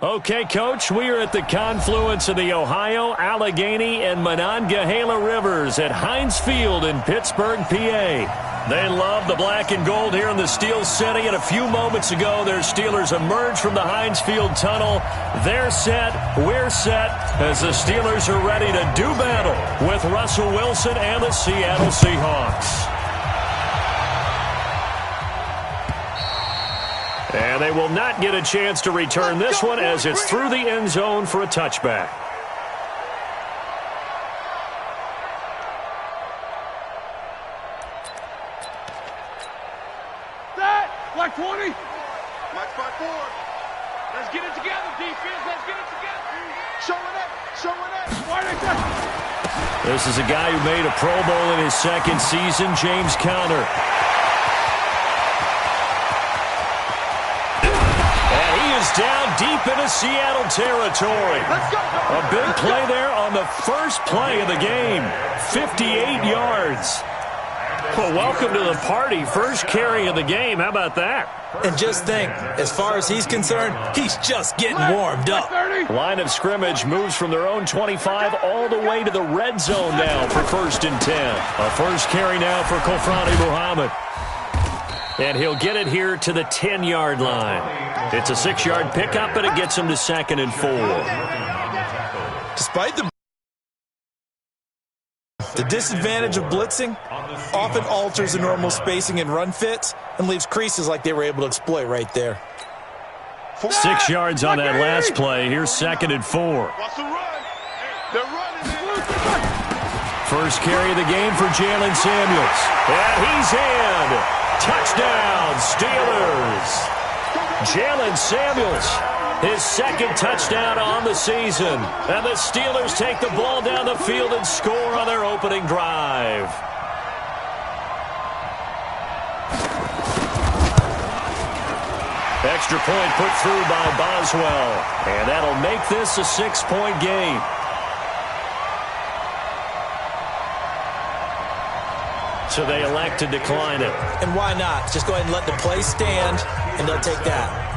Okay, Coach, we are at the confluence of the Ohio, Allegheny, and Monongahela Rivers at Heinz Field in Pittsburgh, PA. They love the black and gold here in the Steel City, and a few moments ago, their Steelers emerged from the Heinz Field tunnel. They're set, we're set, as the Steelers are ready to do battle with Russell Wilson and the Seattle Seahawks. And they will not get a chance to return this one as it's through the end zone for a touchback. That, like 20. Match by 4. Let's get it together, defense. Let's get it together. Showing up. This is a guy who made a Pro Bowl in his second season, James Conner. Down deep into Seattle territory. A big play there on the first play of the game. 58 yards. Well, welcome to the party. First carry of the game. How about that? And just think, as far as he's concerned, he's just getting warmed up. Line of scrimmage moves from their own 25 all the way to the red zone now for 1st and 10. A first carry now for Kofrani Muhammad. And he'll get it here to the 10-yard line. It's a 6-yard pickup, and it gets him to 2nd and 4. Despite the disadvantage of blitzing often alters the normal spacing and run fits and leaves creases like they were able to exploit right there. 6 yards on that last play. Here's 2nd and 4. First carry of the game for Jalen Samuels. And he's in. Touchdown, Steelers. Jalen Samuels, his second touchdown on the season. And the Steelers take the ball down the field and score on their opening drive. Extra point put through by Boswell. And that'll make this a 6-point game. So they elect to decline it. And why not? Just go ahead and let the play stand, and they'll take that.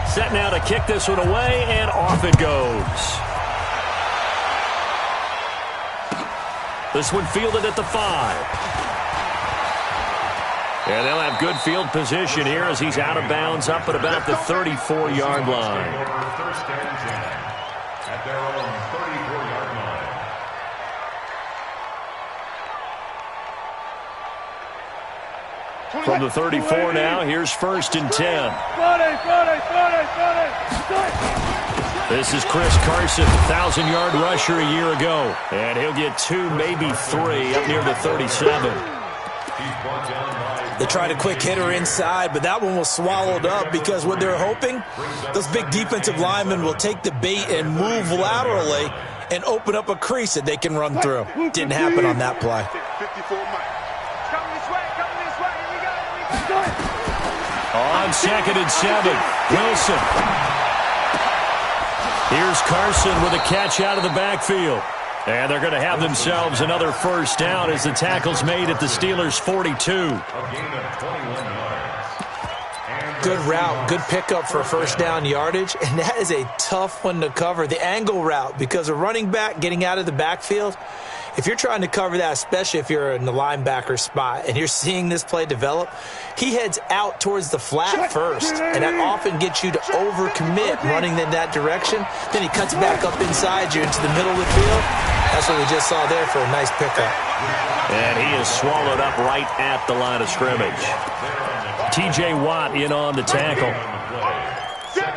Set now to kick this one away, and off it goes. This one fielded at the 5. And they'll have good field position here as he's out of bounds up at about the 34-yard line. At their own 34-yard line. From the 34 now, here's 1st and 10. This is Chris Carson, 1,000-yard rusher a year ago. And he'll get 2, maybe 3, up near the 37. They tried a quick hitter inside, but that one was swallowed up because what they're hoping, those big defensive linemen will take the bait and move laterally and open up a crease that they can run through. Didn't happen on that play. On 2nd and 7, Wilson. Here's Carson with a catch out of the backfield. And they're going to have themselves another first down as the tackle's made at the Steelers' 42. Good route, good pickup for first down yardage, and that is a tough one to cover, the angle route, because a running back getting out of the backfield, if you're trying to cover that, especially if you're in the linebacker spot and you're seeing this play develop, he heads out towards the flat first, and that often gets you to overcommit running in that direction. Then he cuts back up inside you into the middle of the field. That's what we just saw there for a nice pickup. And he is swallowed up right at the line of scrimmage. T.J. Watt in on the tackle.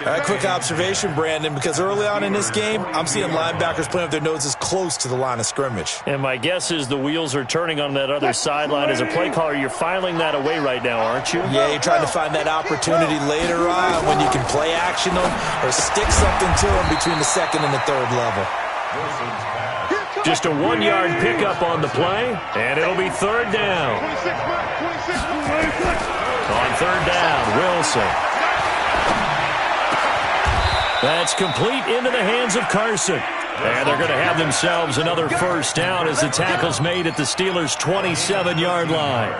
A quick observation, Brandon, because early on in this game, I'm seeing linebackers playing with their noses close to the line of scrimmage. And my guess is the wheels are turning on that other sideline. As a play caller, you're filing that away right now, aren't you? Yeah, you're trying to find that opportunity later on when you can play action them or stick something to them between the 2nd and the 3rd level. Just a 1-yard pickup on the play, and it'll be third down. On third down, Wilson. That's complete into the hands of Carson. And they're going to have themselves another first down as the tackle's made at the Steelers' 27-yard line.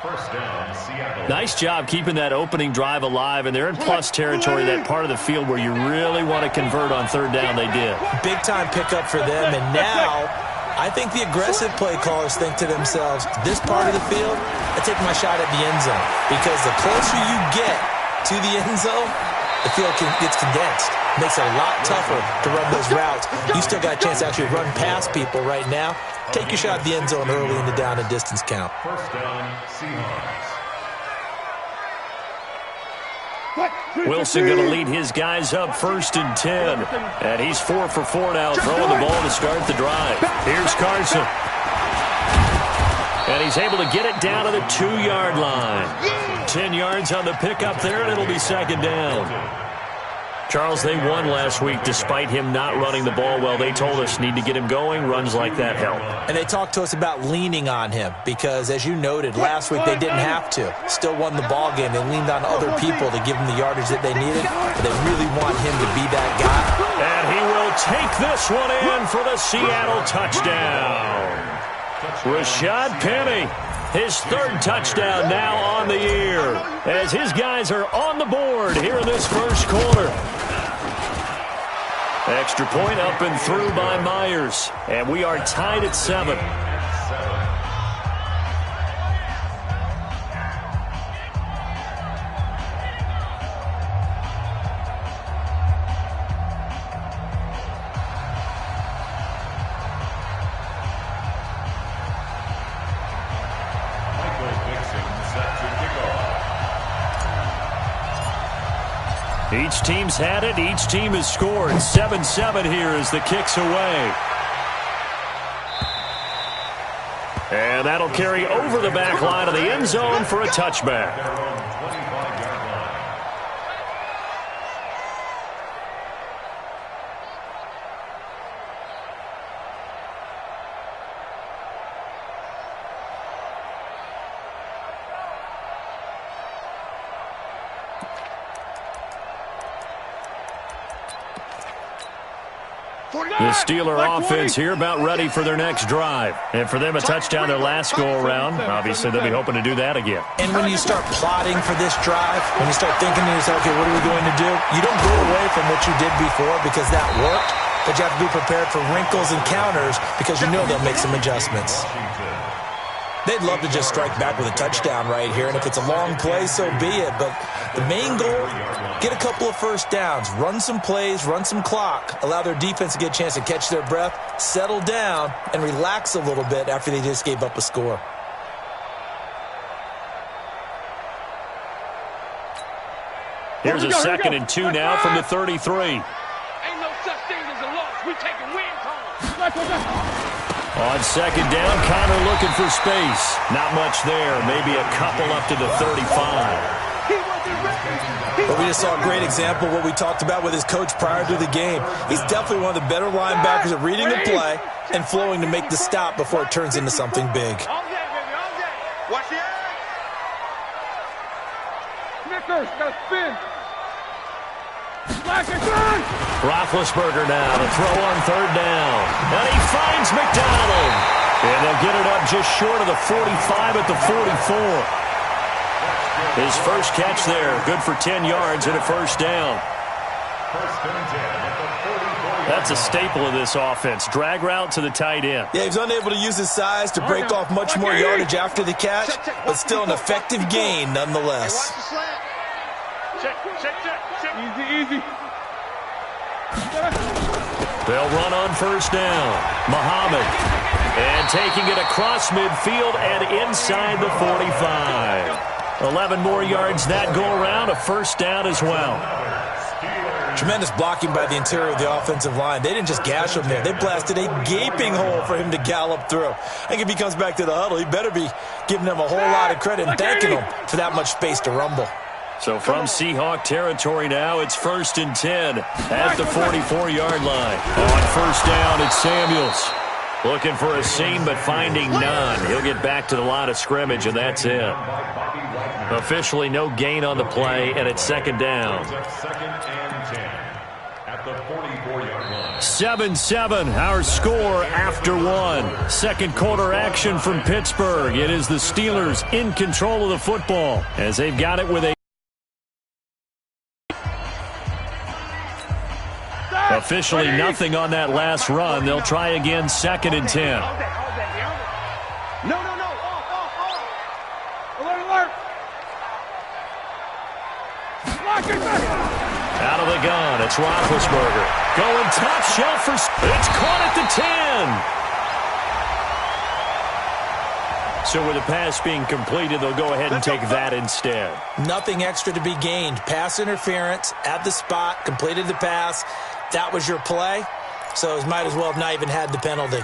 First down, Seattle. Nice job keeping that opening drive alive, and they're in plus territory, that part of the field where you really want to convert on third down. They did. Big-time pickup for them, and now I think the aggressive play callers think to themselves, this part of the field, I take my shot at the end zone, because the closer you get to the end zone, the field gets condensed. Makes it a lot tougher to run those routes. You still got a chance to actually run past people right now. Take your shot at the end zone early in the down and distance count. First down, Seahawks. Wilson going to lead his guys up 1st and 10. And he's 4 for 4 now, throwing the ball to start the drive. Here's Carson. And he's able to get it down to the 2-yard line. 10 yards on the pickup there, and it'll be second down. Charles, they won last week despite him not running the ball well. They told us need to get him going. Runs like that help. And they talked to us about leaning on him because, as you noted, last week they didn't have to. Still won the ball game. They leaned on other people to give them the yardage that they needed, but they really want him to be that guy. And he will take this one in for the Seattle touchdown. Rashad Penny, his 3rd touchdown now on the year, as his guys are on the board here in this first quarter. Extra point up and through by Myers, and we are tied at 7. Each team's had it. Each team has scored. 7-7 here as the kick's away. And that'll carry over the back line of the end zone for a touchback. The Steeler offense here about ready for their next drive. And for them, a touchdown their last go-around. Obviously, they'll be hoping to do that again. And when you start plotting for this drive, when you start thinking to yourself, okay, what are we going to do? You don't go away from what you did before because that worked, but you have to be prepared for wrinkles and counters because you know they'll make some adjustments. They'd love to just strike back with a touchdown right here, and if it's a long play, so be it. But the main goal, get a couple of first downs, run some plays, run some clock, allow their defense to get a chance to catch their breath, settle down, and relax a little bit after they just gave up a score. Here's a 2nd and 2 now from the 33. Ain't no such thing as a loss. We taking wins home. On 2nd down, Connor looking for space. Not much there. Maybe a couple up to the 35. But we just saw a great example of what we talked about with his coach prior to the game. He's definitely one of the better linebackers at reading the play and flowing to make the stop before it turns into something big. Watch the eye. Snickers, got to spin. Roethlisberger now to throw on 3rd down. And he finds McDonald. And they'll get it up just short of the 45 at the 44. His first catch there, good for 10 yards and a first down. That's a staple of this offense. Drag route to the tight end. Yeah, he's unable to use his size to break off much more yardage after the catch, but still an effective gain nonetheless. Easy. They'll run on 1st down. Muhammad. And taking it across midfield and inside the 45. 11 more yards that go around, a first down as well. Tremendous blocking by the interior of the offensive line. They didn't just gash him there. They blasted a gaping hole for him to gallop through. I think if he comes back to the huddle, he better be giving them a whole lot of credit and thanking them for that much space to rumble. So from Seahawk territory now, it's 1st and 10 at the 44-yard line. On first down, it's Samuels. Looking for a seam, but finding none. He'll get back to the line of scrimmage, and that's it. Officially no gain on the play, and it's 2nd down. 7-7, our score after one. Second quarter action from Pittsburgh. It is the Steelers in control of the football as they've got it with a officially nothing on that last run. They'll try again, 2nd and 10. No. Alert. Out of the gun, it's Roethlisberger. Going top shelf for... It's caught at the 10. So with the pass being completed, they'll go ahead and take that instead. Nothing extra to be gained. Pass interference at the spot, completed the pass. That was your play, so might as well have not even had the penalty.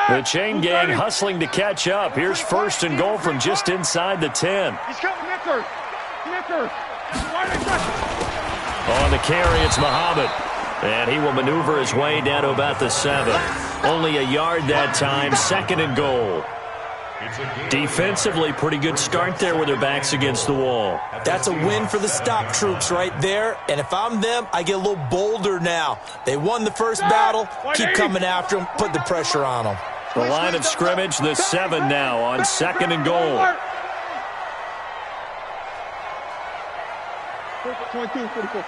The chain gang hustling to catch up. Here's 1st and goal from just inside the 10. He's coming, Nicker. On the carry, it's Muhammad. And he will maneuver his way down to about the 7. Only a yard that time, 2nd and goal. Defensively, pretty good start there with their backs against the wall. That's a win for the stop troops right there. And if I'm them, I get a little bolder now. They won the first battle. Keep coming after them. Put the pressure on them. The line of scrimmage, the 7 now on 2nd and goal. 22, 44.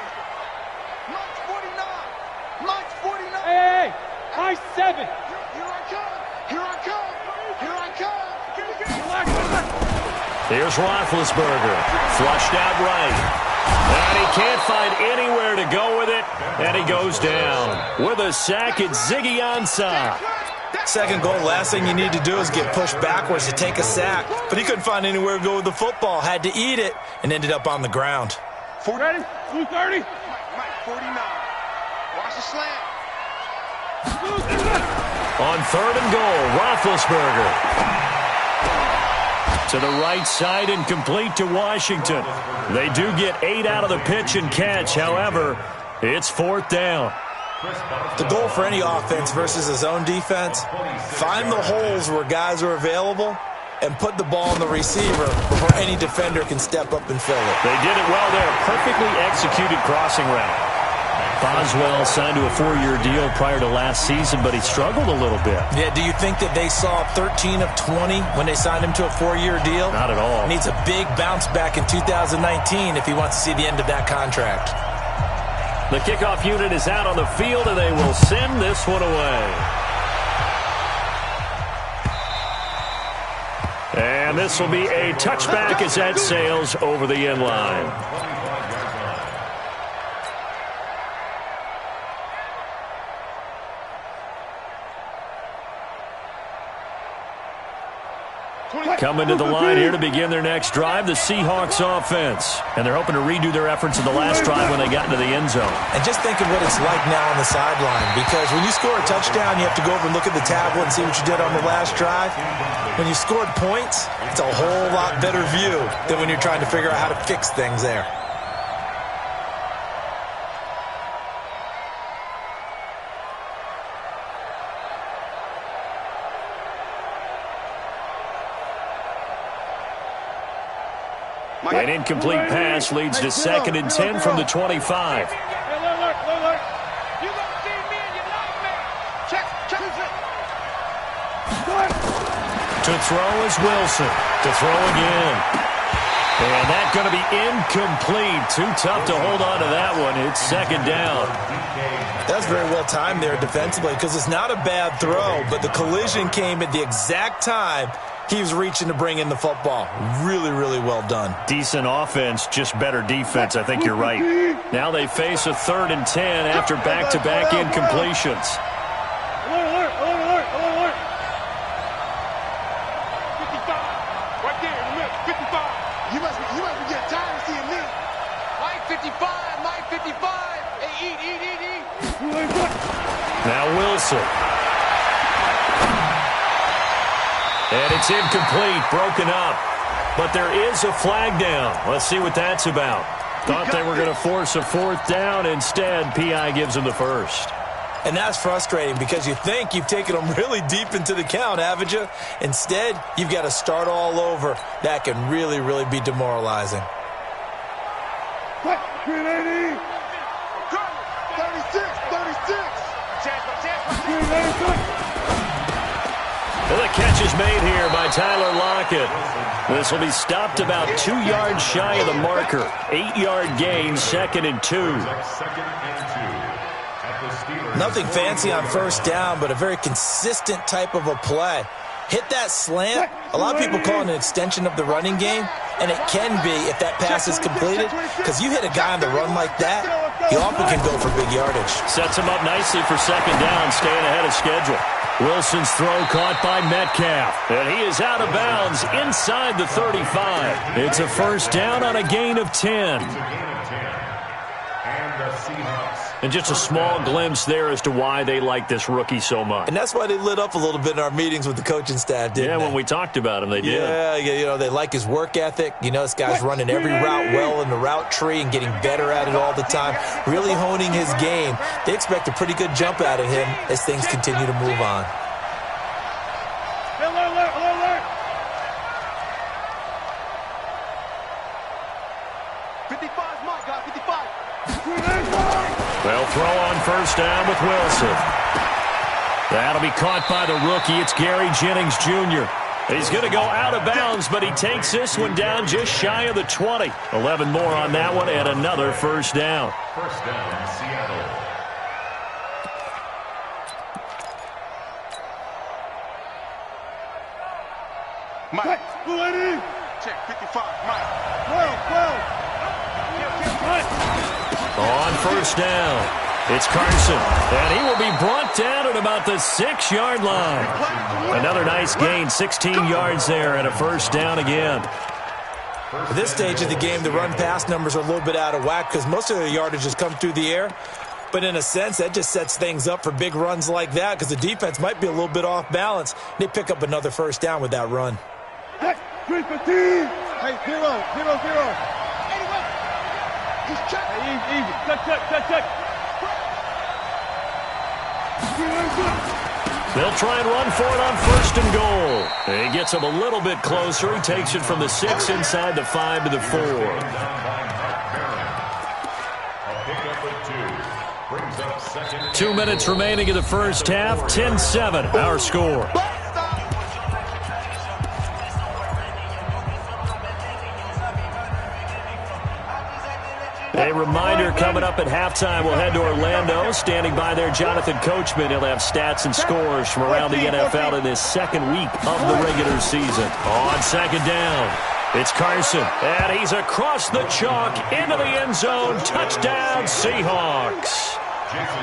March 49. Hey, high 7. Here I come. Here's Roethlisberger, flushed out right. And he can't find anywhere to go with it, and he goes down. With a sack, it's Ziggy Ansah. 2nd goal, last thing you need to do is get pushed backwards to take a sack. But he couldn't find anywhere to go with the football, had to eat it, and ended up on the ground. Ready? 230. Mike, 49. Watch the slant. On 3rd and goal, Roethlisberger. To the right side and complete to Washington. They do get 8 out of the pitch and catch. However, it's 4th down. The goal for any offense versus a zone defense, find the holes where guys are available and put the ball on the receiver before any defender can step up and fill it. They did it well there. Perfectly executed crossing route. Boswell signed to a 4-year deal prior to last season, but he struggled a little bit. Yeah, do you think that they saw 13 of 20 when they signed him to a 4-year deal? Not at all. Needs a big bounce back in 2019 if he wants to see the end of that contract. The kickoff unit is out on the field, and they will send this one away. And this will be a touchback as that sails over the end line. Coming to the line here to begin their next drive, the Seahawks offense. And they're hoping to redo their efforts in the last drive when they got into the end zone. And just think of what it's like now on the sideline, because when you score a touchdown, you have to go over and look at the tablet and see what you did on the last drive. When you scored points, it's a whole lot better view than when you're trying to figure out how to fix things there. An incomplete pass leads to 2nd and 10 from the 25. Hey, look. You gonna see me and you like me. Check it. To throw is Wilson. To throw again. And that's going to be incomplete. Too tough to hold on to that one. It's 2nd down. That's very well timed there defensively, because it's not a bad throw, but the collision came at the exact time he was reaching to bring in the football. Really, really well done. Decent offense, just better defense. I think you're right. Now they face a 3rd and 10 after back-to-back incompletions. Alert. 55. Right there in the middle. 55. You must be getting tired of seeing me. Mike 55. Hey, eat. Now Wilson. And it's incomplete, broken up. But there is a flag down. Let's see what that's about. Thought they were going to force a fourth down. Instead, P.I. gives them the first. And that's frustrating because you think you've taken them really deep into the count, haven't you? Instead, you've got to start all over. That can really, really be demoralizing. 380. 36. Well, the catch is made here by Tyler Lockett. This will be stopped about 2 yards shy of the marker. 8-yard gain, 2nd and 2. Nothing fancy on first down, but a very consistent type of a play. Hit that slant. A lot of people call it an extension of the running game, and it can be if that pass is completed, because you hit a guy on the run like that, he often can go for big yardage. Sets him up nicely for 2nd down, staying ahead of schedule. Wilson's throw caught by Metcalf, and he is out of bounds inside the 35. It's a first down on a gain of 10. And just a small glimpse there as to why they like this rookie so much. And that's why they lit up a little bit in our meetings with the coaching staff, didn't they? Yeah, when we talked about him, they did. Yeah, you know, they like his work ethic. You know, this guy's running every route well in the route tree and getting better at it all the time, really honing his game. They expect a pretty good jump out of him as things continue to move on. Alert. 55's Mike, guys, 55. They'll throw on first down with Wilson. That'll be caught by the rookie. It's Gary Jennings Jr. He's going to go out of bounds, but he takes this one down just shy of the 20. 11 more on that one and another first down. First down, Seattle. Mike. Check 55. Mike. 12. On first down, it's Carson, and he will be brought down at about the 6-yard line. Another nice gain, 16 yards there, and a first down again. At this stage of the game, the run-pass numbers are a little bit out of whack because most of the yardage has come through the air. But in a sense, that just sets things up for big runs like that because the defense might be a little bit off balance. They pick up another first down with that run. Hey, 315. Hey, 0. Check. Hey, easy. Check. They'll try and run for it on first and goal. He gets him a little bit closer. He takes it from the 6 inside the 5 to the 4. 2 minutes remaining in the first half. 10-7, our score. A reminder coming up at halftime, we'll head to Orlando. Standing by there, Jonathan Coachman. He'll have stats and scores from around the NFL in his second week of the regular season. On second down, it's Carson, and he's across the chalk into the end zone. Touchdown, Seahawks.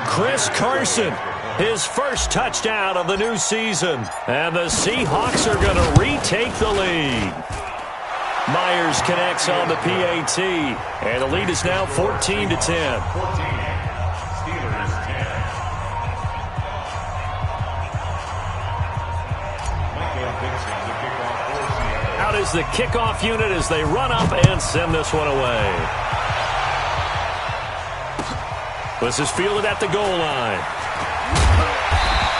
Chris Carson, his first touchdown of the new season. And the Seahawks are going to retake the lead. Myers connects on the PAT, and the lead is now 14-10. Out is the kickoff unit as they run up and send this one away. This is fielded at the goal line.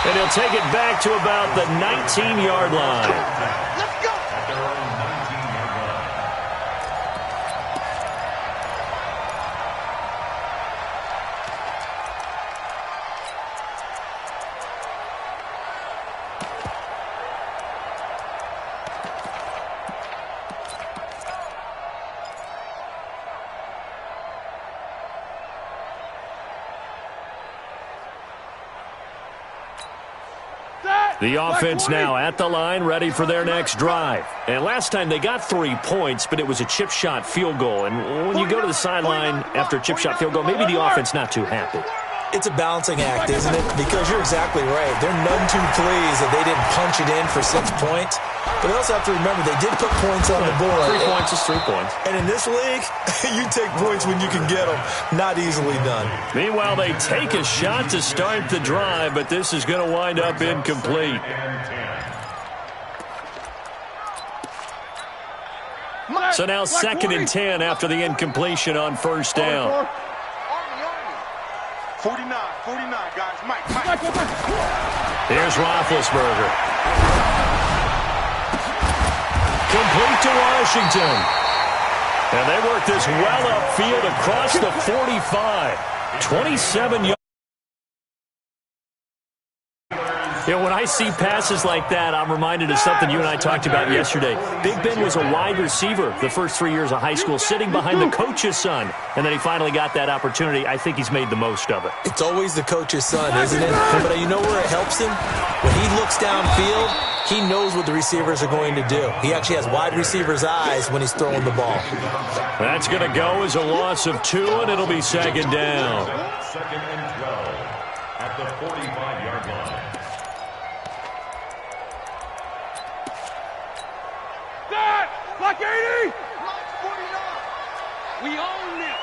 And he'll take it back to about the 19-yard line. The offense now at the line, ready for their next drive. And last time they got 3 points, but it was a chip shot field goal. And when you go to the sideline after a chip shot field goal, maybe the offense not too happy. It's a balancing act, isn't it? Because you're exactly right. They're none too pleased that they didn't punch it in for 6 points. But they also have to remember they did put points on the board. 3 points is 3 points. And in this league, you take points when you can get them. Not easily done. Meanwhile, they take a shot to start the drive, but this is going to wind up incomplete. So now 2nd and 10 after the incompletion on first down. 49, guys. Mike. Here's Roethlisberger. Complete to Washington. And they work this well upfield across the 45. 27 yards. You know, when I see passes like that, I'm reminded of something you and I talked about yesterday. Big Ben was a wide receiver the first 3 years of high school, sitting behind the coach's son, and then he finally got that opportunity. I think he's made the most of it. It's always the coach's son, isn't it? But you know where it helps him? When he looks downfield, he knows what the receivers are going to do. He actually has wide receivers' eyes when he's throwing the ball. That's going to go as a loss of 2, and it'll be 2nd down. 2nd and 12 at the 45-yard line. Block 80! Block 49! We own them!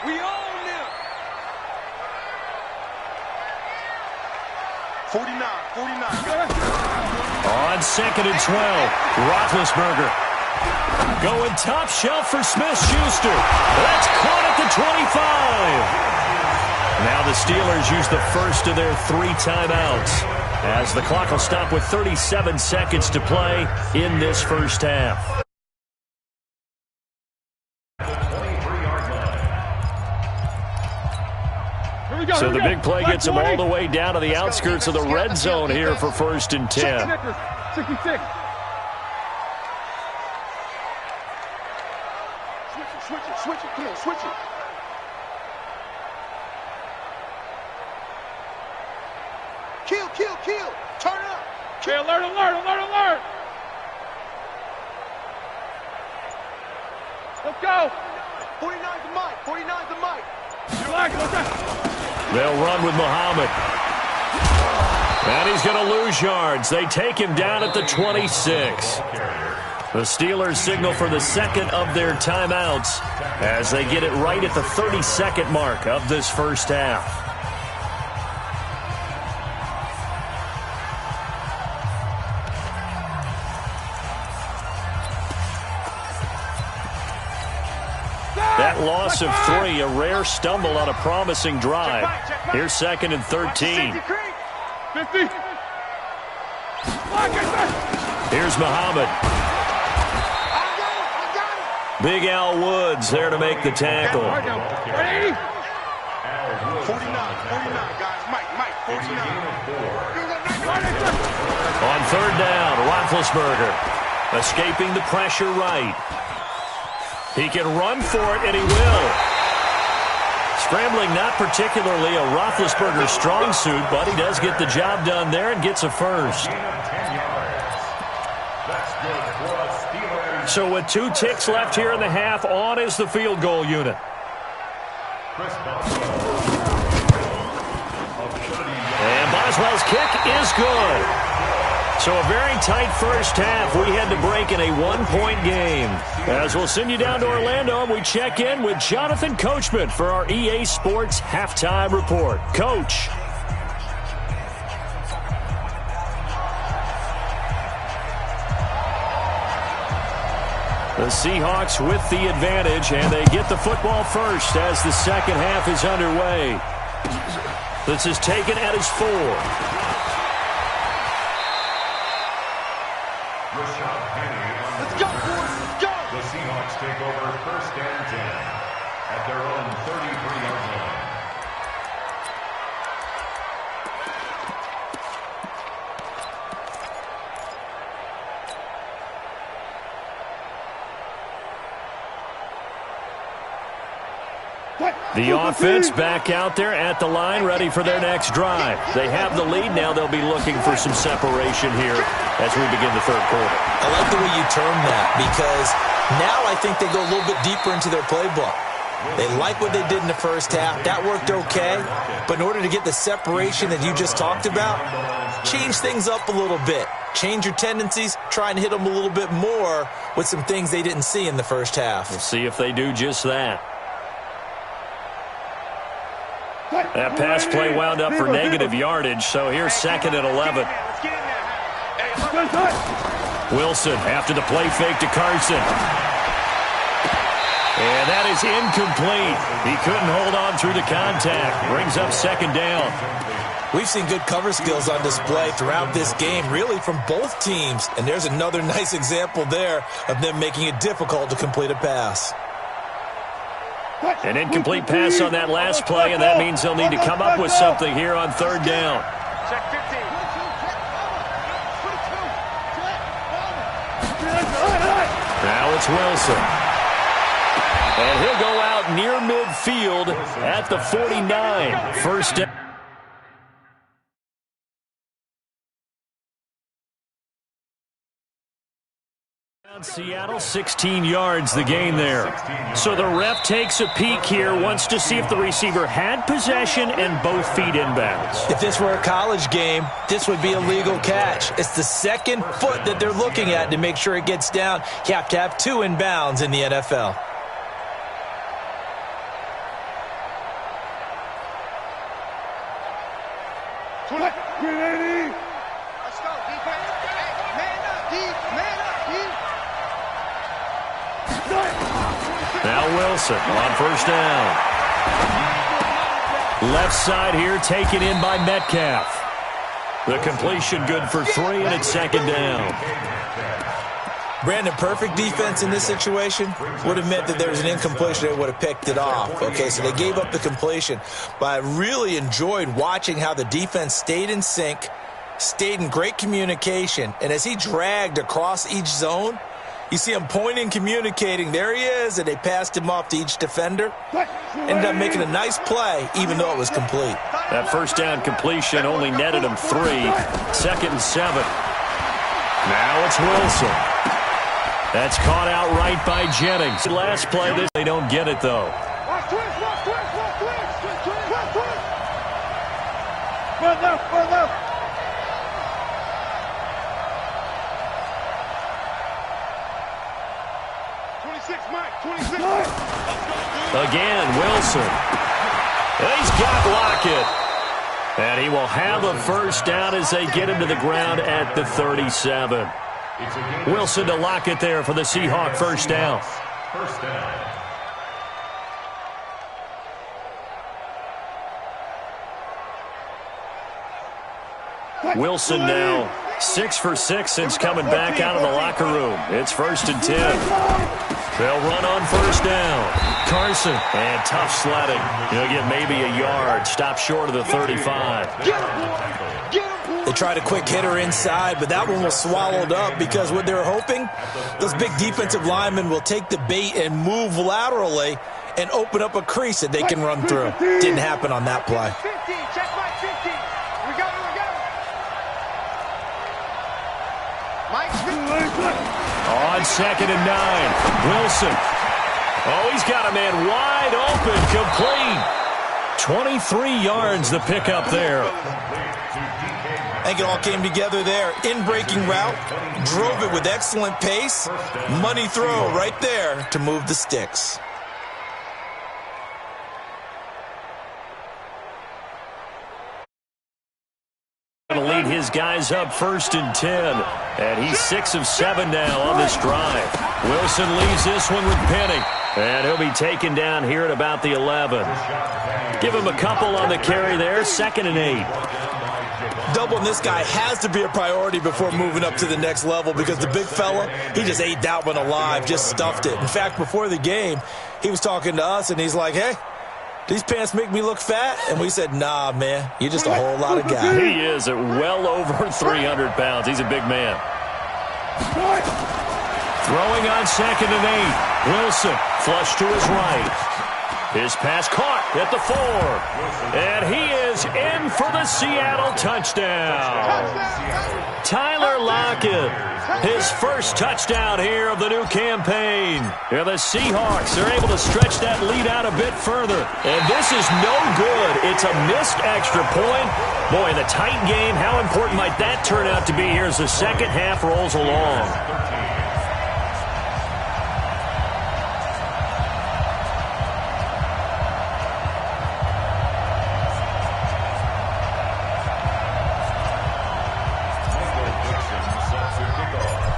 We own them! 49. On 2nd and 12, Roethlisberger. Going top shelf for Smith-Schuster. That's caught at the 25. Now the Steelers use the first of their 3 timeouts, as the clock will stop with 37 seconds to play in this first half. So the big play gets them all the way down to the outskirts of the red zone here for 1st and 10. 66. Switch it. Come on, switch it. Kill. Turn up. Okay, alert. Let's go. 49's the mic. They'll run with Muhammad. And he's going to lose yards. They take him down at the 26. The Steelers signal for the 2nd of their timeouts as they get it right at the 32nd mark of this first half. That loss of 3, a rare stumble on a promising drive. Here's 2nd and 13. 50. Here's Muhammad. Big Al Woods there to make the tackle. 49, guys. Mike, 49. On 3rd down, Roethlisberger escaping the pressure right. He can run for it, and he will. Scrambling, not particularly a Roethlisberger strong suit, but he does get the job done there and gets a first. So with 2 ticks left here in the half, on is the field goal unit. And Boswell's kick is good. So a very tight first half. We had to break in a 1-point game. As we'll send you down to Orlando, and we check in with Jonathan Coachman for our EA Sports Halftime Report. Coach. The Seahawks with the advantage, and they get the football first as the second half is underway. This is taken at his 4. Let's go, boys. Let's go. The Seahawks take over 1st and 10 at their own 33-yard line. The offense back out there at the line, ready for their next drive. They have the lead now. They'll be looking for some separation here as we begin the 3rd quarter. I like the way you term that, because now I think they go a little bit deeper into their playbook. They like what they did in the first half. That worked okay. But in order to get the separation that you just talked about, change things up a little bit. Change your tendencies, try and hit them a little bit more with some things they didn't see in the first half. We'll see if they do just that. That pass play wound up for negative yardage, so here's 2nd and 11. Wilson after the play fake to Carson. And that is incomplete. He couldn't hold on through the contact. Brings up second down. We've seen good cover skills on display throughout this game, really from both teams. And there's another nice example there of them making it difficult to complete a pass. An incomplete pass on that last play, and that means they'll need to come up with something here on third down. Check 15. Now it's Wilson. And he'll go out near midfield at the 49. First down. Seattle, 16 yards the gain there. So the ref takes a peek here, wants to see if the receiver had possession and both feet inbounds. If this were a college game, this would be a legal catch. It's the second foot that they're looking at to make sure it gets down. You have to have two inbounds in the NFL. Let's go, defense. Hey, man up, D. Man up, D. Now Wilson on first down. Left side here taken in by Metcalf. The completion good for 3, and it's second down. Brandon, perfect defense in this situation would have meant that there was an incompletion. They would have picked it off. Okay, so they gave up the completion. But I really enjoyed watching how the defense stayed in sync, stayed in great communication, and as he dragged across each zone, you see him pointing, communicating. There he is, and they passed him off to each defender. Ended up making a nice play, even though it was complete. That first down completion only netted him 3. Second and 7. Now it's Wilson. That's caught out right by Jennings. Last play, they don't get it, though. Watch twist, watch twist, watch twist, twist, twist, watch twist. Run left, run left. Again, Wilson. He's got Lockett. And he will have a first down as they get him to the ground at the 37. Wilson to Lockett there for the Seahawk first down. First down. Wilson now 6 for 6 since coming back out of the locker room. It's first and 10. They'll run on first down. Carson, and tough sledding. He'll get maybe a yard. Stop short of the 35. They tried a quick hitter inside, but that one was swallowed up because what they're hoping, those big defensive linemen will take the bait and move laterally and open up a crease that they can run through. Didn't happen on that play. 15, check my 50. We got it, we got it. Mike, on second and 9. Wilson. Oh, he's got a man wide open, complete. 23 yards the pickup there. I think it all came together there. In-breaking route, drove it with excellent pace. Money throw right there to move the sticks. Going to lead his guys up first and 10. And he's 6 of 7 now on this drive. Wilson leaves this one with Penning. And he'll be taken down here at about the 11. Give him a couple on the carry there. Second and 8. Doubling this guy has to be a priority before moving up to the next level because the big fella, he just ate that one alive, just stuffed it. In fact, before the game, he was talking to us, and he's like, hey, these pants make me look fat? And we said, nah, man, you're just a whole lot of guy. He is at well over 300 pounds. He's a big man. Throwing on second and 8. Wilson, flush to his right. His pass caught at the 4. And he is in for the Seattle touchdown. Tyler Lockett, his first touchdown here of the new campaign. And the Seahawks are able to stretch that lead out a bit further. And this is no good. It's a missed extra point. Boy, in the tight game, how important might that turn out to be here as the second half rolls along?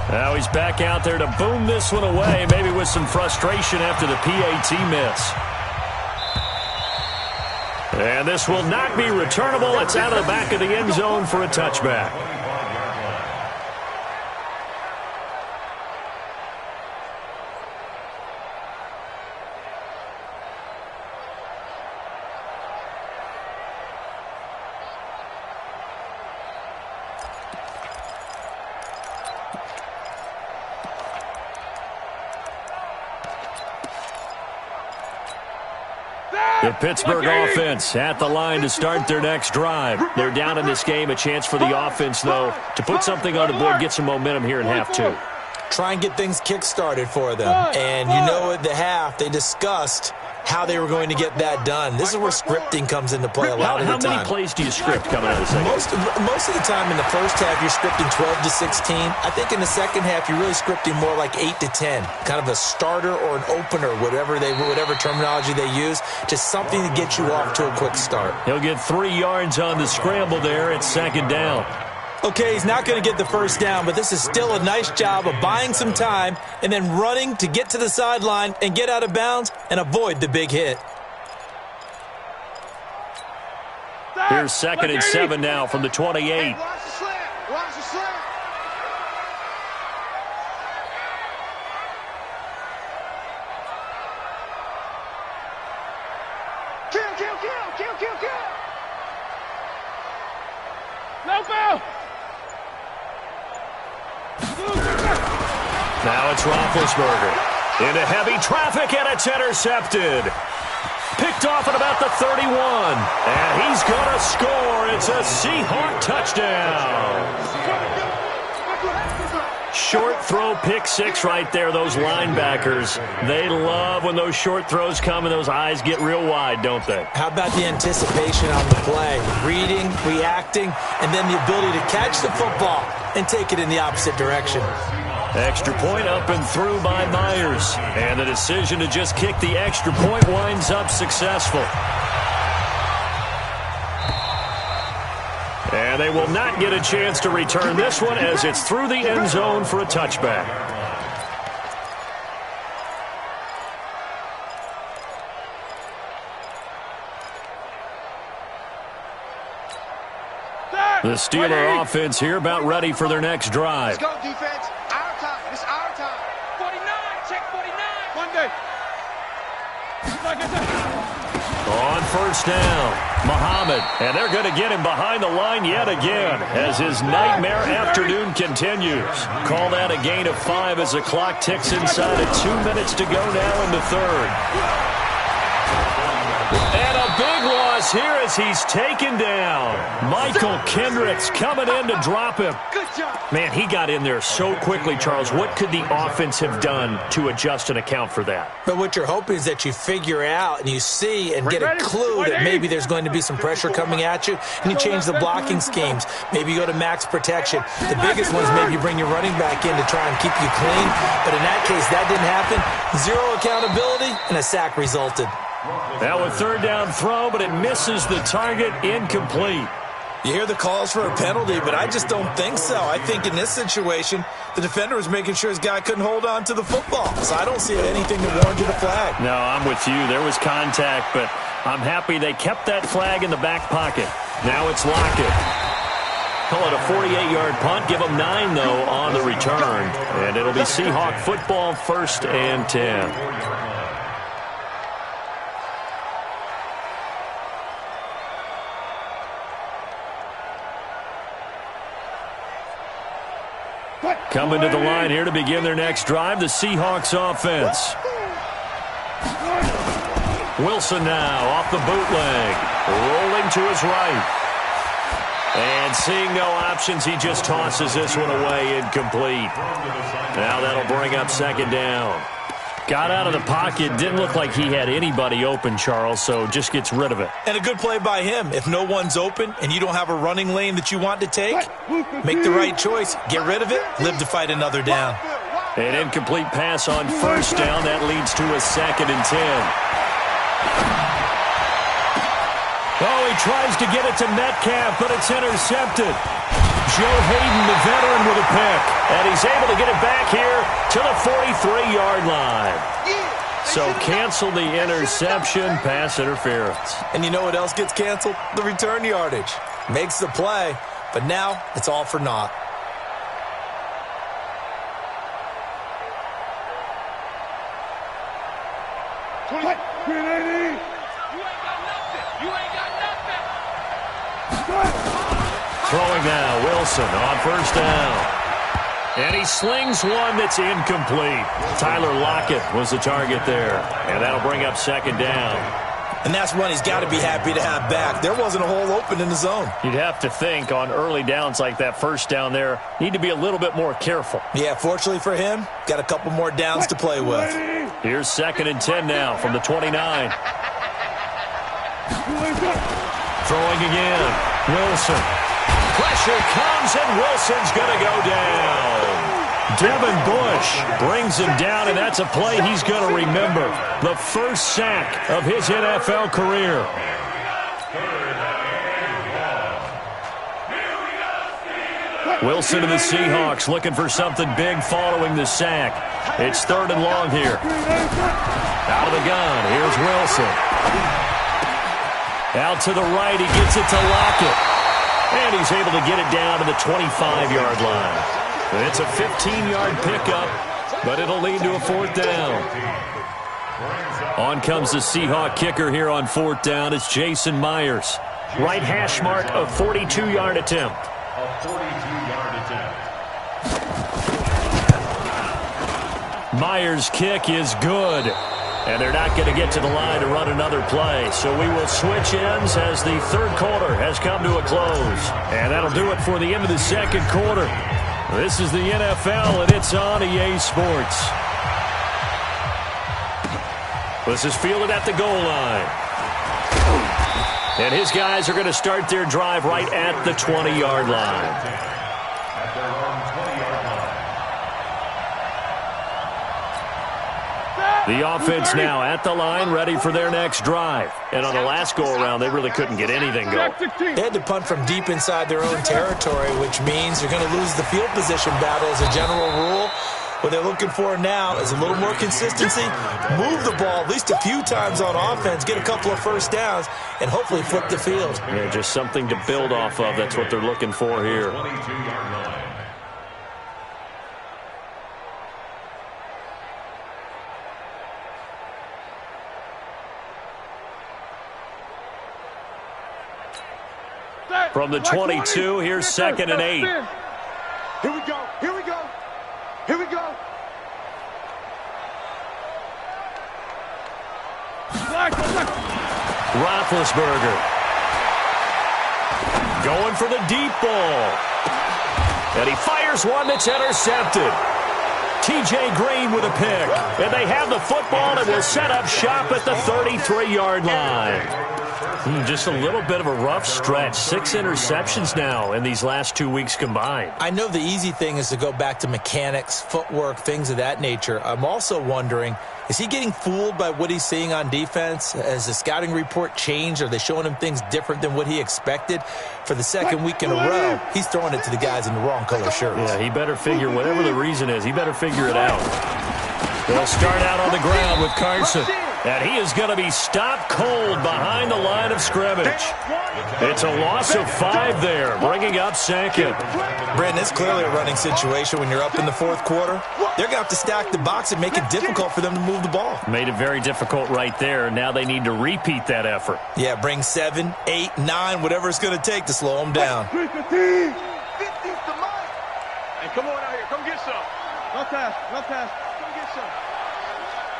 Now he's back out there to boom this one away, maybe with some frustration after the PAT miss. And this will not be returnable. It's out of the back of the end zone for a touchback. The Pittsburgh offense at the line to start their next drive. They're down in this game. A chance for the offense, though, to put something on the board, get some momentum here in half two. Try and get things kick-started for them. And you know at the half, they discussed how they were going to get that done. This is where scripting comes into play a lot of the time. How many plays do you script coming out of the second? Most of the time in the first half, you're scripting 12 to 16. I think in the second half, you're really scripting more like 8 to 10. Kind of a starter or an opener, whatever terminology they use. Just something to get you off to a quick start. He'll get 3 yards on the scramble there at second down. Okay, he's not going to get the first down, but this is still a nice job of buying some time and then running to get to the sideline and get out of bounds and avoid the big hit. Here's 2nd and 7 now from the 28. Watch the slant. Watch the slant. Kill. No foul. Now it's Roethlisberger into heavy traffic, and it's intercepted. Picked off at about the 31, and he's going to score. It's a Seahawk touchdown. Short throw, pick six right there. Those linebackers, they love when those short throws come and those eyes get real wide, don't they? How about the anticipation on the play? Reading, reacting, and then the ability to catch the football and take it in the opposite direction. Extra point up and through by Myers. And the decision to just kick the extra point winds up successful. And they will not get a chance to return this one as it's through the end zone for a touchback. The Steeler offense here about ready for their next drive. Let's go, defense. Our time. It's our time. 49. Check 49. Monday. On first down, Muhammad. And they're going to get him behind the line yet again as his nightmare afternoon continues. Call that a gain of 5 as the clock ticks inside of 2 minutes to go now in the third. And a big loss here as he's taken down. Michael Kendricks coming in to drop him. Good job. Man, he got in there so quickly, Charles. What could the offense have done to adjust and account for that? But what you're hoping is that you figure out and you see and get a clue that maybe there's going to be some pressure coming at you, and you change the blocking schemes. Maybe you go to max protection. The biggest one is maybe you bring your running back in to try and keep you clean. But in that case, that didn't happen. Zero accountability, and a sack resulted. Now a third down throw, but it misses the target, incomplete. You hear the calls for a penalty, but I just don't think so. I think in this situation, the defender was making sure his guy couldn't hold on to the football. So I don't see anything that warranted a flag. No, I'm with you. There was contact, but I'm happy they kept that flag in the back pocket. Now it's Lockett. Call it a 48-yard punt. Give them 9, though, on the return. And it'll be Seahawk football, 1st and 10. Coming to the line here to begin their next drive, the Seahawks offense. Wilson now off the bootleg, rolling to his right. And seeing no options, he just tosses this one away, incomplete. Now that'll bring up 2nd down. Got out of the pocket, didn't look like he had anybody open, Charles, so just gets rid of it. And a good play by him. If no one's open and you don't have a running lane that you want to take, make the right choice. Get rid of it, live to fight another down. An incomplete pass on 1st down. That leads to a 2nd and 10. Oh, he tries to get it to Metcalf, but it's intercepted. Joe Hayden, the veteran, with a pick. And he's able to get it back here to the 43-yard line. So cancel the interception, pass interference. And you know what else gets canceled? The return yardage. Makes the play, but now it's all for naught. Throwing now, Wilson on first down. And he slings one that's incomplete. Tyler Lockett was the target there. And that'll bring up second down. And that's one he's got to be happy to have back. There wasn't a hole open in the zone. You'd have to think on early downs like that first down there, need to be a little bit more careful. Yeah, fortunately for him, got a couple more downs to play with. Here's 2nd and 10 now from the 29. Throwing again. Wilson. Pressure comes, and Wilson's going to go down. Devin Bush brings him down, and that's a play he's going to remember. The first sack of his NFL career. Wilson and the Seahawks looking for something big following the sack. It's 3rd and long here. Out of the gun, here's Wilson. Out to the right, he gets it to Lockett. And he's able to get it down to the 25-yard line. It's a 15-yard pickup, but it'll lead to a 4th down. On comes the Seahawk kicker here on 4th down. It's Jason Myers. Right hash mark, a 42-yard attempt. A 42-yard attempt. Myers' kick is good. And they're not going to get to the line to run another play. So we will switch ends as the 3rd quarter has come to a close. And that'll do it for the end of the 2nd quarter. This is the NFL, and it's on EA Sports. This is fielded at the goal line. And his guys are going to start their drive right at the 20-yard line. At their own 20-yard line. The offense now at the line, ready for their next drive. And on the last go-around, they really couldn't get anything going. They had to punt from deep inside their own territory, which means you're going to lose the field position battle as a general rule. What they're looking for now is a little more consistency, move the ball at least a few times on offense, get a couple of first downs, and hopefully flip the field. Yeah, just something to build off of. That's what they're looking for here. 22-yard line. From the 22, here's 2nd and 8. Here we go. Here we go. Here we go. Roethlisberger. Going for the deep ball. And he fires one that's intercepted. T.J. Green with a pick. And they have the football and will set up shop at the 33-yard line. Just a little bit of a rough stretch. 6 interceptions now in these last 2 weeks combined. I know the easy thing is to go back to mechanics, footwork, things of that nature. I'm also wondering, is he getting fooled by what he's seeing on defense? Has the scouting report changed? Are they showing him things different than what he expected? For the 2nd week in a row, he's throwing it to the guys in the wrong color shirts. Yeah, he better figure, whatever the reason is, he better figure it out. They'll start out on the ground with Carson. And he is going to be stopped cold behind the line of scrimmage. It's a loss of 5 there, bringing up 2nd. Brandon, it's clearly a running situation when you're up in the 4th quarter. They're going to have to stack the box and make it difficult for them to move the ball. Made it very difficult right there. Now they need to repeat that effort. Yeah, bring 7, 8, 9, whatever it's going to take to slow them down. Hey, come on out here. Come get some. No pass. No pass. Come get some.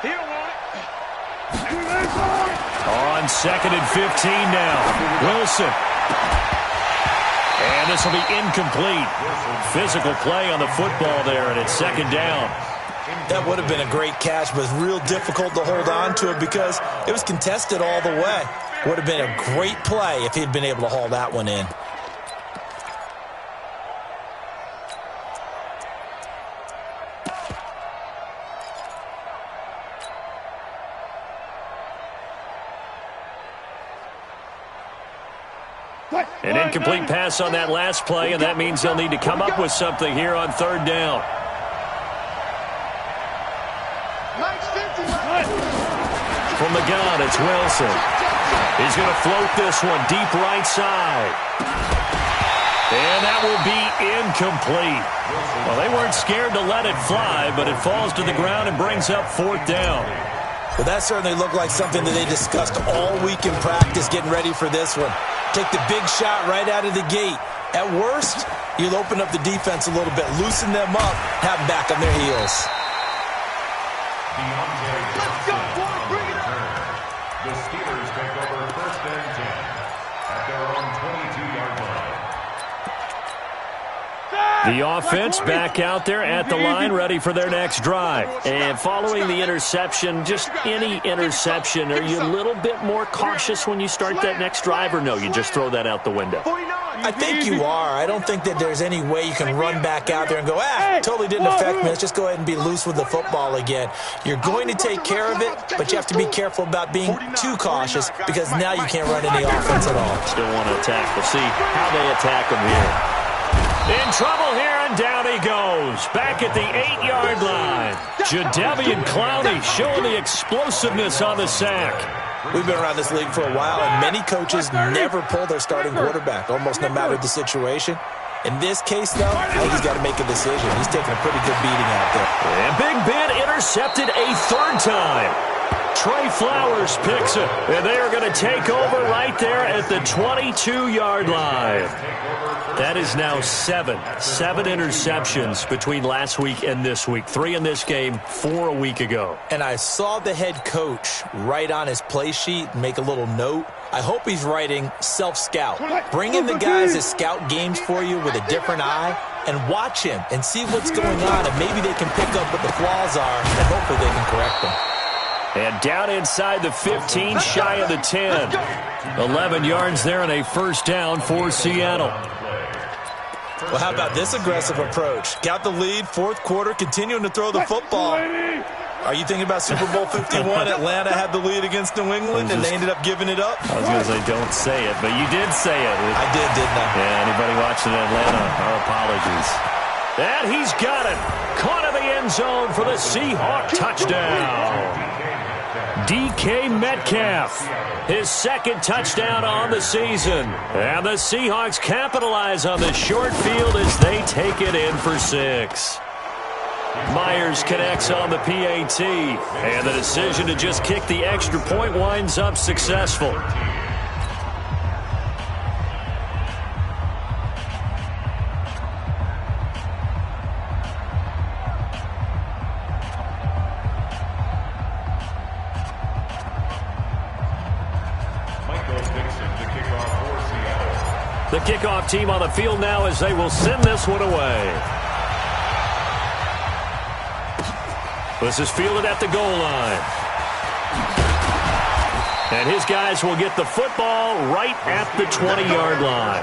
He don't want it. On 2nd and 15 now. Wilson. And this will be incomplete. Physical play on the football there, and it's 2nd down. That would have been a great catch, but it's real difficult to hold on to it because it was contested all the way. Would have been a great play if he'd been able to haul that one in. An incomplete pass on that last play, and that means they'll need to come up with something here on third down. From the gun, it's Wilson. He's going to float this one deep right side. And that will be incomplete. Well, they weren't scared to let it fly, but it falls to the ground and brings up fourth down. Well, that certainly looked like something that they discussed all week in practice, getting ready for this one. Take the big shot right out of the gate. At worst, you'll open up the defense a little bit, loosen them up, have them back on their heels. Let's go, boy, bring it up. The Steelers take over first and 10 at their own 22-yard line. The offense back out there at the line, ready for their next drive. And following the interception, just any interception, are you a little bit more cautious when you start that next drive, or no, you just throw that out the window? I think you are. I don't think that there's any way you can run back out there and go, totally didn't affect me. Let's just go ahead and be loose with the football again. You're going to take care of it, but you have to be careful about being too cautious because now you can't run any offense at all. Still want to attack. We'll see how they attack them here. In trouble here, and down he goes. Back at the 8-yard line. Jadeveon Clowney showing the explosiveness on the sack. We've been around this league for a while, and many coaches never pull their starting quarterback, almost no matter the situation. In this case, though, I think he's got to make a decision. He's taking a pretty good beating out there. And Big Ben intercepted a third time. Trey Flowers picks it, and they are going to take over right there at the 22-yard line. That is now seven interceptions between last week and this week. 3 in this game, 4 a week ago. And I saw the head coach write on his play sheet and make a little note. I hope he's writing self-scout. Bring in the guys that scout games for you with a different eye and watch him and see what's going on, and maybe they can pick up what the flaws are, and hopefully they can correct them. And down inside the 15, shy of the 10. 11 yards there and a first down for Seattle. Well, how about this aggressive approach? Got the lead, fourth quarter, continuing to throw the football. Are you thinking about Super Bowl 51? Atlanta had the lead against New England, and they ended up giving it up? I was going to say, don't say it, but you did say it. I did, didn't I? Yeah, anybody watching Atlanta, our apologies. And he's got it. Caught in the end zone for the Seahawk touchdown. DK Metcalf, his second touchdown on the season. And the Seahawks capitalize on the short field as they take it in for 6. Myers connects on the PAT, and the decision to just kick the extra point winds up successful. The kickoff team on the field now as they will send this one away. This is fielded at the goal line. And his guys will get the football right at the 20-yard line.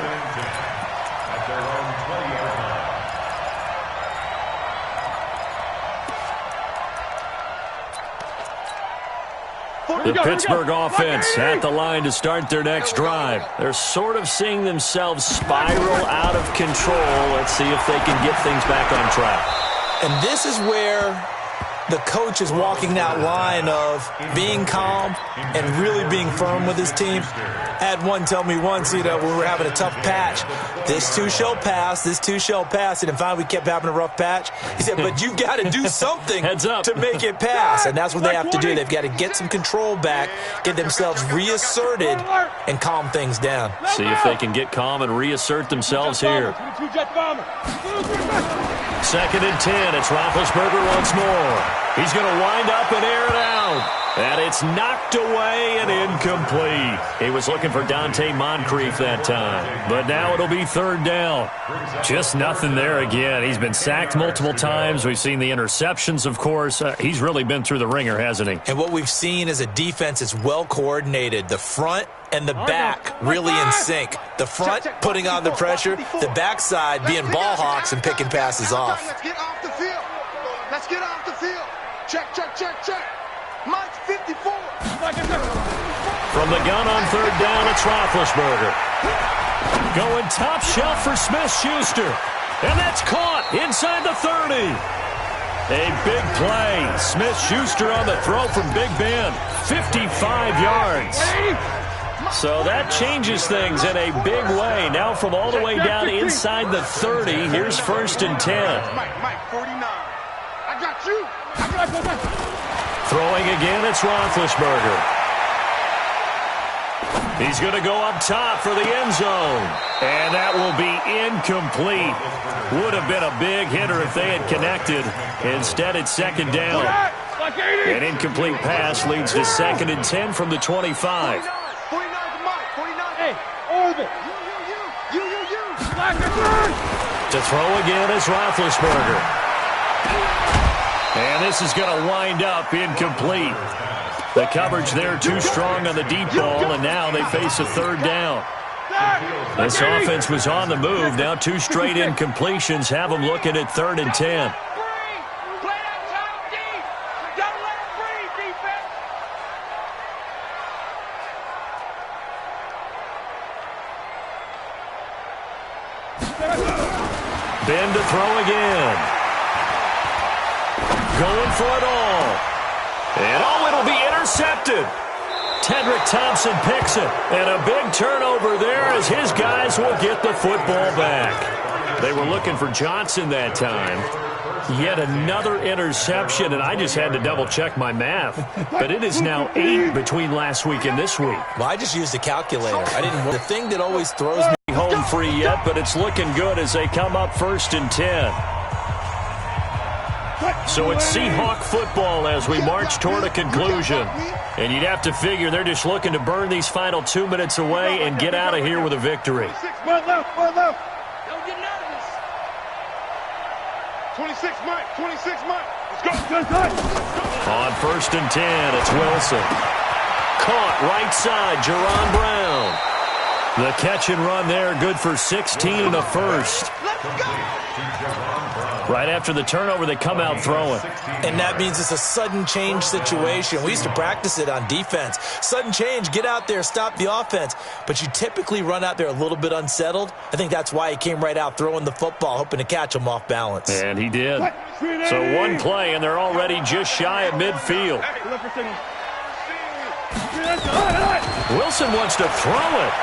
The Pittsburgh offense at the line to start their next drive. They're sort of seeing themselves spiral out of control. Let's see if they can get things back on track. And this is where the coach is walking that line of being calm and really being firm with his team. I had one tell me once, when we were having a tough patch, this too shall pass, this too shall pass. And finally we kept having a rough patch. He said, but you've got to do something to make it pass. And that's what they have to do. They've got to get some control back, get themselves reasserted, and calm things down. See if they can get calm and reassert themselves here. 2nd and 10. It's Roethlisberger once more. He's going to wind up and air it out. And it's knocked away and incomplete. He was looking for Dante Moncrief that time. But now it'll be third down. Just nothing there again. He's been sacked multiple times. We've seen the interceptions, of course. He's really been through the ringer, hasn't he? And what we've seen is a defense that's well coordinated. The front and the back really in sync. The front putting on the pressure. The backside being ball hawks and picking passes off. Let's get off the field. Let's get off the field. Check, check, check, check. Mike 54. From the gun on third down, it's Roethlisberger. Going top shelf for Smith-Schuster. And that's caught inside the 30. A big play. Smith-Schuster on the throw from Big Ben. 55 yards. So that changes things in a big way. Now from all the way down inside the 30, here's 1st and 10. Mike, 49. I got you. Throwing again, it's Roethlisberger. He's going to go up top for the end zone. And that will be incomplete. Would have been a big hitter if they had connected. Instead, it's 2nd down. An incomplete pass leads to 2nd and 10 from the 25. 49 to Mike. 49. Hey, Orbit. You. To throw again is Roethlisberger. And this is going to wind up incomplete. The coverage there too strong on the deep ball, and now they face a 3rd down. This offense was on the move. Now 2 straight incompletions have them looking at 3rd and 10. Ben to throw again. Going for it all. And it'll be intercepted. Tedrick Thompson picks it. And a big turnover there as his guys will get the football back. They were looking for Johnson that time. Yet another interception, and I just had to double-check my math. But it is now 8 between last week and this week. Well, I just used a calculator. The thing that always throws me home free yet, but it's looking good as they come up 1st and 10. So it's Seahawk football as we march toward a conclusion. And you'd have to figure they're just looking to burn these final 2 minutes away and get out of here with a victory. 1 left. Don't get nervous. 26, Mike. Let's go. On 1st and 10, it's Wilson. Caught right side, Jerron Brown. The catch and run there, good for 16 and a first. Let's go. Right after the turnover, they come out throwing. And that means it's a sudden change situation. We used to practice it on defense. Sudden change, get out there, stop the offense. But you typically run out there a little bit unsettled. I think that's why he came right out throwing the football, hoping to catch him off balance. And he did. So one play, and they're already just shy of midfield. Wilson wants to throw it.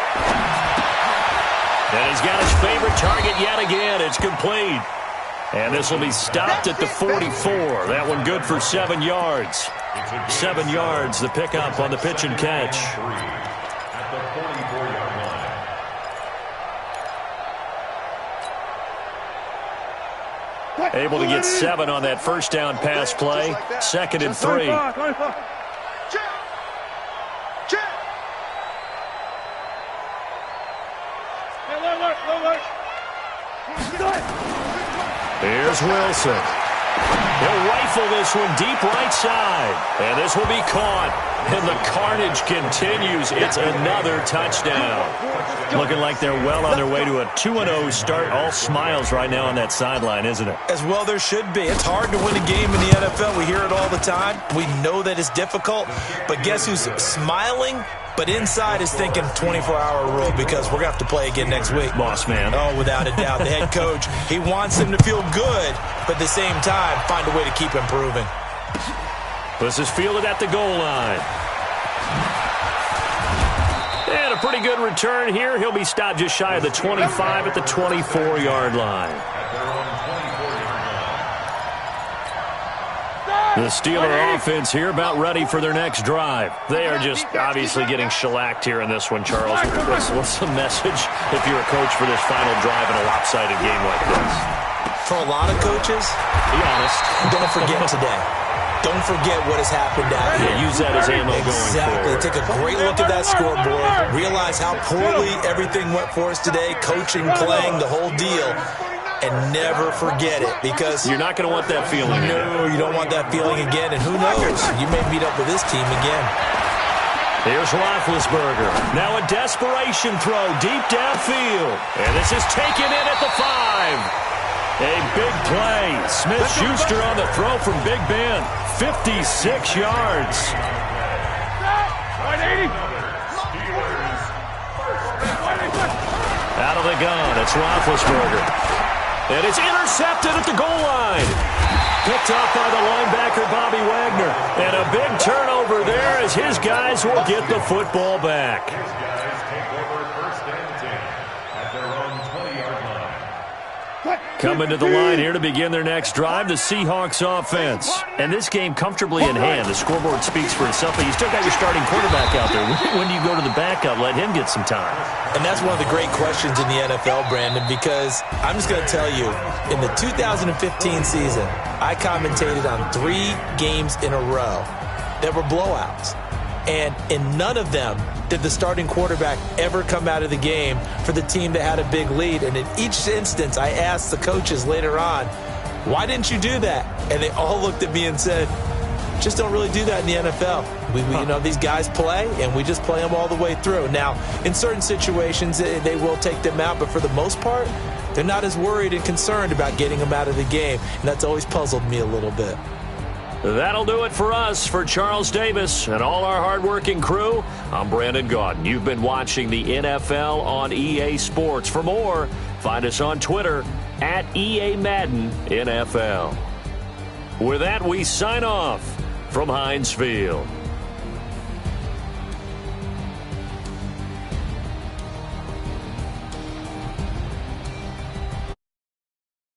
And he's got his favorite target yet again. It's complete. And this will be stopped at the 44. That one good for 7 yards. 7 yards, the pickup on the pitch and catch. At the 44-yard line. Able to get 7 on that first down pass play. 2nd and 3. Here's Wilson. He'll rifle this one deep right side. And this will be caught. And the carnage continues. It's another touchdown. Looking like they're well on their way to a 2-0 start. All smiles right now on that sideline, isn't it? As well there should be. It's hard to win a game in the NFL. We hear it all the time. We know that it's difficult. But guess who's smiling? But inside is thinking 24-hour rule because we're going to have to play again next week. Boss man. Oh, without a doubt. The head coach, he wants them to feel good, but at the same time, find a way to keep improving. This is fielded at the goal line. And a pretty good return here. He'll be stopped just shy of the 25 at the 24-yard line. The Steeler offense here about ready for their next drive. They are just obviously getting shellacked here in this one, Charles. What's the message if you're a coach for this final drive in a lopsided game like this? For a lot of coaches, be honest, don't forget today. Don't forget what has happened out here. Use that as ammo going forward. Exactly. Take a great look at that scoreboard. Realize how poorly everything went for us today. Coaching, playing, the whole deal. And never forget it because you're not going to want that feeling. No, you don't want that feeling again. And who knows? You may meet up with this team again. Here's Roethlisberger. Now a desperation throw deep downfield. And this is taken in at the 5. A big play. Smith-Schuster on the throw from Big Ben. 56 yards. Out of the gun, it's Roethlisberger. And it's intercepted at the goal line. Picked up by the linebacker, Bobby Wagner. And a big turnover there as his guys will get the football back. His guys take over first and 10 at their own 20-yard line. Coming to the line here to begin their next drive, the Seahawks offense. And this game comfortably in hand. The scoreboard speaks for itself, but you still got your starting quarterback out there. When do you go to the backup, let him get some time? And that's one of the great questions in the NFL, Brandon, because I'm just going to tell you, in the 2015 season, I commentated on 3 games in a row that were blowouts. And in none of them did the starting quarterback ever come out of the game for the team that had a big lead. And in each instance, I asked the coaches later on, why didn't you do that? And they all looked at me and said, just don't really do that in the NFL. You know, these guys play, and we just play them all the way through. Now, in certain situations, they will take them out, but for the most part, they're not as worried and concerned about getting them out of the game, and that's always puzzled me a little bit. That'll do it for us. For Charles Davis and all our hardworking crew, I'm Brandon Gaudin. You've been watching the NFL on EA Sports. For more, find us on Twitter at EA Madden NFL. With that, we sign off from Heinz Field.